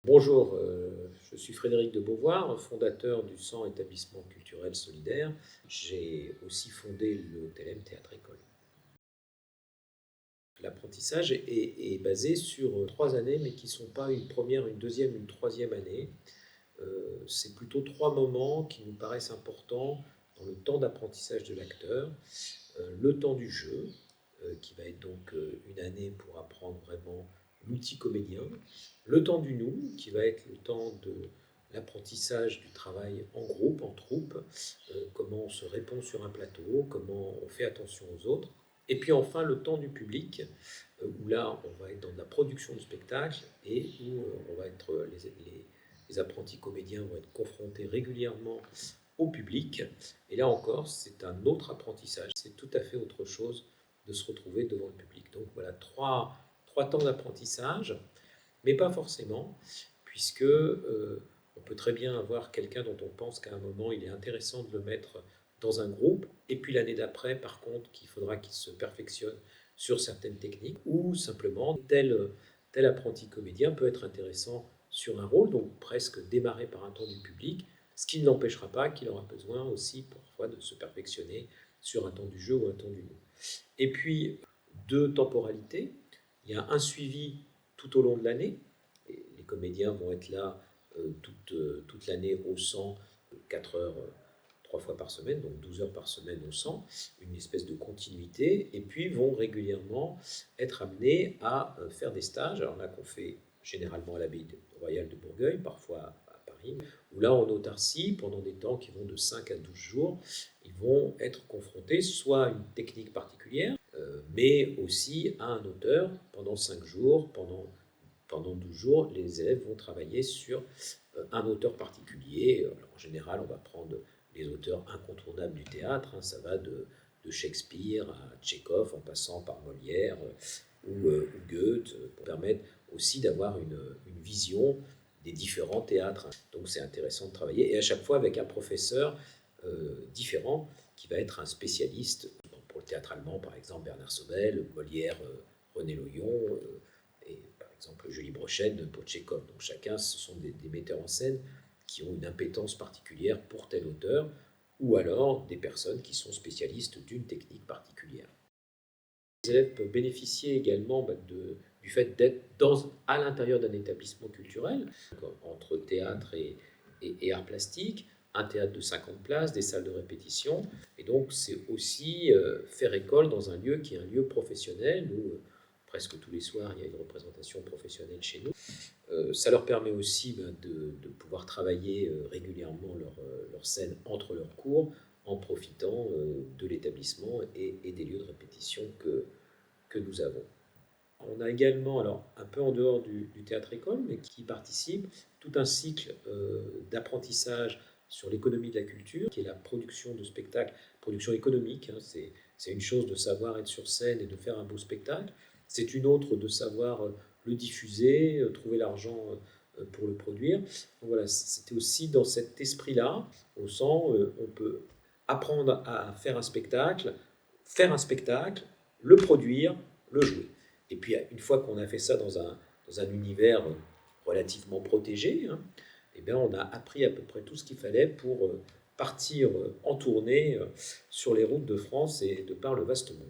Bonjour, je suis Frédéric de Beauvoir, fondateur du Centre Établissement Culturel Solidaire. J'ai aussi fondé le TLM Théâtre École. L'apprentissage est basé sur 3 années, mais qui ne sont pas une première, une deuxième, une troisième année. C'est plutôt 3 moments qui nous paraissent importants dans le temps d'apprentissage de l'acteur. Le temps du jeu, qui va être donc une année pour apprendre vraiment l'outil comédien. Le temps du nous, qui va être le temps de l'apprentissage du travail en groupe, en troupe, comment on se répond sur un plateau, comment on fait attention aux autres. Et puis enfin le temps du public, où là on va être dans la production de spectacle et où on va être, les apprentis comédiens vont être confrontés régulièrement au public. Et là encore, c'est un autre apprentissage, c'est tout à fait autre chose de se retrouver devant le public. Donc voilà, trois temps d'apprentissage, mais pas forcément, puisque on peut très bien avoir quelqu'un dont on pense qu'à un moment il est intéressant de le mettre dans un groupe, et puis l'année d'après, par contre, qu'il faudra qu'il se perfectionne sur certaines techniques, ou simplement tel apprenti comédien peut être intéressant sur un rôle, donc presque démarrer par un temps du public, ce qui ne l'empêchera pas qu'il aura besoin aussi parfois de se perfectionner sur un temps du jeu ou un temps du mot. Et puis, deux temporalités. Il y a un suivi tout au long de l'année. Les comédiens vont être là toute l'année au 100, 4 heures, 3 fois par semaine, donc 12 heures par semaine au 100, une espèce de continuité, et puis vont régulièrement être amenés à faire des stages. Alors là, qu'on fait généralement à l'abbaye royale de Bourgueil, parfois à Paris, ou là en autarcie, pendant des temps qui vont de 5 à 12 jours, ils vont être confrontés soit à une technique particulière, mais aussi à un auteur pendant 5 jours, pendant 12 jours, les élèves vont travailler sur un auteur particulier. Alors, en général, on va prendre les auteurs incontournables du théâtre, hein, ça va de Shakespeare à Tchekhov, en passant par Molière ou Goethe, pour permettre aussi d'avoir une vision des différents théâtres. Donc c'est intéressant de travailler, et à chaque fois avec un professeur différent, qui va être un spécialiste. Pour le théâtre allemand, par exemple, Bernard Sobel, Molière, René Loyon, et par exemple Julie Brochen pour Tchekhov. Donc chacun, ce sont des metteurs en scène qui ont une impétence particulière pour tel auteur, ou alors des personnes qui sont spécialistes d'une technique particulière. Les élèves peuvent bénéficier également du fait d'être à l'intérieur d'un établissement culturel, entre théâtre et arts plastiques, un théâtre de 50 places, des salles de répétition. Et donc, c'est aussi faire école dans un lieu qui est un lieu professionnel. Nous, presque tous les soirs, il y a une représentation professionnelle chez nous. Ça leur permet aussi de pouvoir travailler régulièrement leur scène entre leurs cours, en profitant de l'établissement et des lieux de répétition que nous avons. On a également, alors un peu en dehors du théâtre-école, mais qui participe, tout un cycle d'apprentissage sur l'économie de la culture, qui est la production de spectacles, production économique. Hein, c'est une chose de savoir être sur scène et de faire un beau spectacle, c'est une autre de savoir le diffuser, trouver l'argent pour le produire. Donc voilà, c'était aussi dans cet esprit-là, au sens, on peut apprendre à faire un spectacle, le produire, le jouer. Et puis, une fois qu'on a fait ça dans un univers relativement protégé, hein, eh bien, on a appris à peu près tout ce qu'il fallait pour partir en tournée sur les routes de France et de par le vaste monde.